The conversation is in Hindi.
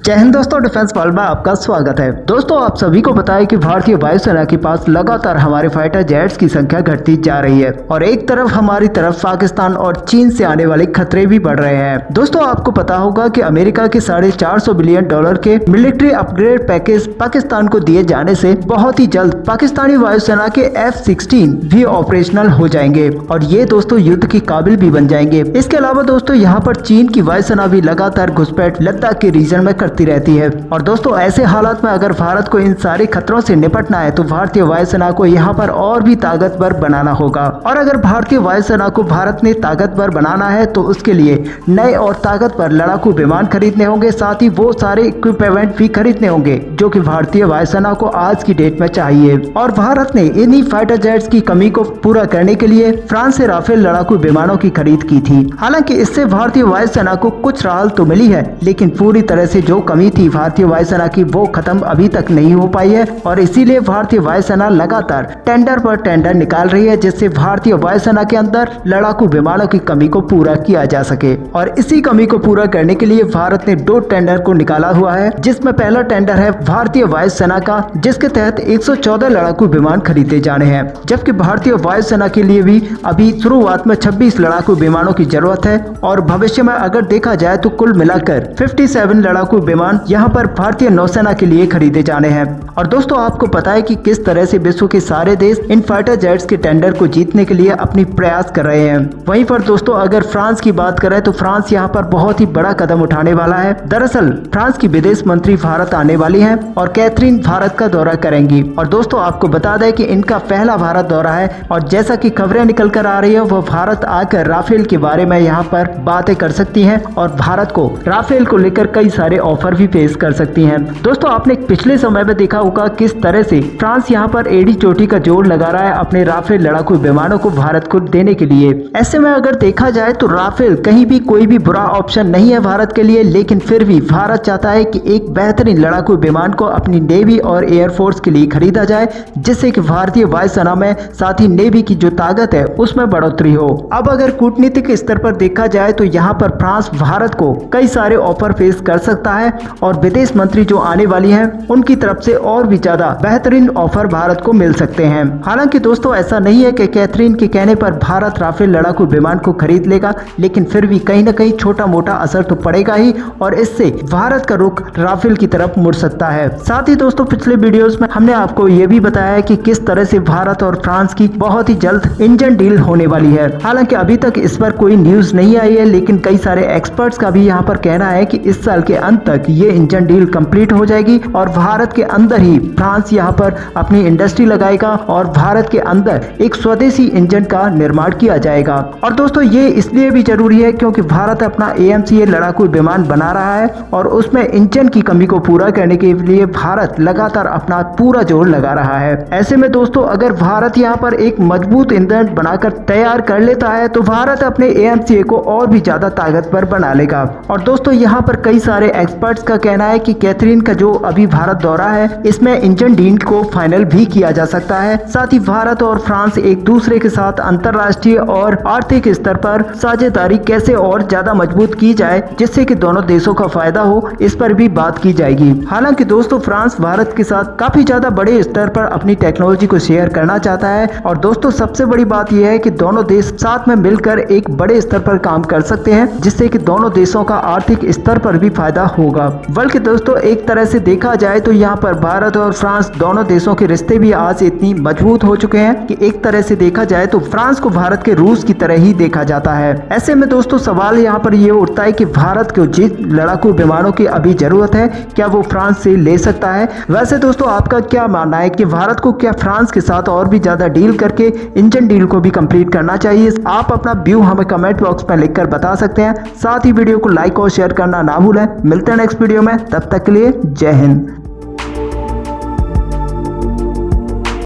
जय हिंद दोस्तों, डिफेंस वर्ल्ड में आपका स्वागत है। दोस्तों, आप सभी को पता है कि भारतीय वायुसेना के पास लगातार हमारे फाइटर जेट्स की संख्या घटती जा रही है और एक तरफ हमारी तरफ पाकिस्तान और चीन से आने वाले खतरे भी बढ़ रहे हैं। दोस्तों, आपको पता होगा कि अमेरिका के $450 बिलियन के मिलिट्री अपग्रेड पैकेज पाकिस्तान को दिए जाने से बहुत ही जल्द पाकिस्तानी वायुसेना के F-16 भी ऑपरेशनल हो जाएंगे और ये दोस्तों युद्ध के काबिल भी बन जाएंगे। इसके अलावा दोस्तों यहाँ पर चीन की वायुसेना भी लगातार घुसपैठ लद्दाख के रीजन में करती रहती है और दोस्तों ऐसे हालात में अगर भारत को इन सारे खतरों से निपटना है तो भारतीय वायुसेना को यहाँ पर और भी ताकतवर बनाना होगा। और अगर भारतीय वायुसेना को भारत ने ताकतवर बनाना है तो उसके लिए नए और ताकतवर लड़ाकू विमान खरीदने होंगे, साथ ही वो सारे इक्विपमेंट भी खरीदने होंगे जो कि भारतीय वायुसेना को आज की डेट में चाहिए। और भारत ने इन्हीं फाइटर जेट्स की कमी को पूरा करने के लिए फ्रांस से राफेल लड़ाकू विमानों की खरीद की थी। हालांकि इससे भारतीय वायुसेना को कुछ राहत तो मिली है, लेकिन पूरी तरह से जो कमी थी भारतीय वायुसेना की वो खत्म अभी तक नहीं हो पाई है और इसीलिए भारतीय वायुसेना लगातार टेंडर पर टेंडर निकाल रही है जिससे भारतीय वायुसेना के अंदर लड़ाकू विमानों की कमी को पूरा किया जा सके। और इसी कमी को पूरा करने के लिए भारत ने 2 टेंडर को निकाला हुआ है, जिसमें पहला टेंडर है भारतीय वायुसेना का, जिसके तहत 114 लड़ाकू विमान खरीदे जाने हैं, जबकि भारतीय वायुसेना के लिए भी अभी शुरुआत में 26 लड़ाकू विमानों की जरूरत है और भविष्य में अगर देखा जाए तो कुल मिलाकर 57 लड़ाकू विमान यहाँ पर भारतीय नौसेना के लिए खरीदे जाने हैं। और दोस्तों आपको पता है कि किस तरह से विश्व के सारे देश इन फाइटर जेट्स के टेंडर को जीतने के लिए अपनी प्रयास कर रहे हैं। वहीं पर दोस्तों अगर फ्रांस की बात करें तो फ्रांस यहाँ पर बहुत ही बड़ा कदम उठाने वाला है। दरअसल फ्रांस की विदेश मंत्री भारत आने वाली है और कैथरीन भारत का दौरा करेंगी। और दोस्तों आपको बता दें कि इनका पहला भारत दौरा है और जैसा कि खबरें निकल कर आ रही है वो भारत आकर राफेल के बारे में यहाँ पर बातें कर सकती हैं और भारत को राफेल को लेकर कई सारे ऑफर भी पेश कर सकती हैं। दोस्तों आपने पिछले समय में देखा होगा किस तरह से फ्रांस यहाँ पर एड़ी चोटी का जोर लगा रहा है अपने राफेल लड़ाकू विमानों को भारत को देने के लिए। ऐसे में अगर देखा जाए तो राफेल कहीं भी कोई भी बुरा ऑप्शन नहीं है भारत के लिए, लेकिन फिर भी भारत चाहता है कि एक बेहतरीन लड़ाकू विमान को अपनी नेवी और एयरफोर्स के लिए खरीदा जाए, जिससे कि भारतीय वायुसेना में साथ ही नेवी की जो ताकत है उसमें बढ़ोतरी हो। अब अगर कूटनीतिक स्तर पर देखा जाए तो यहाँ पर फ्रांस भारत को कई सारे ऑफर पेश कर सकता है और विदेश मंत्री जो आने वाली हैं उनकी तरफ से और भी ज्यादा बेहतरीन ऑफर भारत को मिल सकते हैं। हालांकि दोस्तों ऐसा नहीं है कि कैथरीन के कहने पर भारत राफेल लड़ाकू विमान को खरीद लेगा, लेकिन फिर भी कहीं न कहीं छोटा मोटा असर तो पड़ेगा ही और इससे भारत का रुख राफेल की तरफ मुड़ सकता है। साथ ही दोस्तों पिछले वीडियोस में हमने आपको ये भी बताया है कि किस तरह से भारत और फ्रांस की बहुत ही जल्द इंजन डील होने वाली है। हालांकि अभी तक इस पर कोई न्यूज नहीं आई है, लेकिन कई सारे एक्सपर्ट्स का भी यहाँ पर कहना है कि इस साल के अंत तक ये इंजन डील कंप्लीट हो जाएगी और भारत के अंदर ही फ्रांस यहाँ पर अपनी इंडस्ट्री लगाएगा और भारत के अंदर एक स्वदेशी इंजन का निर्माण किया जाएगा। और दोस्तों ये इसलिए भी जरूरी है क्योंकि भारत अपना AMCA लड़ाकू विमान बना रहा है और उसमें इंजन की कमी को पूरा करने के लिए भारत लगातार अपना पूरा जोर लगा रहा है। ऐसे में दोस्तों अगर भारत यहाँ पर एक मजबूत इंजन बनाकर तैयार कर लेता है तो भारत अपने AMCA को और भी ज्यादा ताकतवर बना लेगा। और दोस्तों यहाँ पर कई सारे एक्सपर्ट्स का कहना है कि कैथरीन का जो अभी भारत दौरा है इसमें इंजन डील को फाइनल भी किया जा सकता है। साथ ही भारत और फ्रांस एक दूसरे के साथ अंतर्राष्ट्रीय और आर्थिक स्तर पर साझेदारी कैसे और ज्यादा मजबूत की जाए जिससे कि दोनों देशों का फायदा हो, इस पर भी बात की जाएगी। हालांकि दोस्तों फ्रांस भारत के साथ काफी ज्यादा बड़े स्तर पर अपनी टेक्नोलॉजी को शेयर करना चाहता है और दोस्तों सबसे बड़ी बात यह है कि दोनों देश साथ में मिलकर एक बड़े स्तर पर काम कर सकते हैं जिससे कि दोनों देशों का आर्थिक स्तर पर भी फायदा होगा। बल्कि दोस्तों एक तरह से देखा जाए तो यहाँ पर भारत और फ्रांस दोनों देशों के रिश्ते भी आज इतनी मजबूत हो चुके हैं कि एक तरह से देखा जाए तो फ्रांस को भारत के रूस की तरह ही देखा जाता है। ऐसे में दोस्तों सवाल यहाँ पर ये उठता है कि भारत को जिन लड़ाकू विमानों की अभी जरूरत है क्या वो फ्रांस से ले सकता है। वैसे दोस्तों आपका क्या मानना है कि भारत को क्या फ्रांस के साथ और भी ज्यादा डील करके इंजन डील को भी कंप्लीट करना चाहिए? आप अपना व्यू हमें कमेंट बॉक्स में लिखकर बता सकते हैं। साथ ही वीडियो को लाइक और शेयर करना ना भूलें। मिलते हैं नेक्स्ट वीडियो में, तब तक के लिए जय हिंद।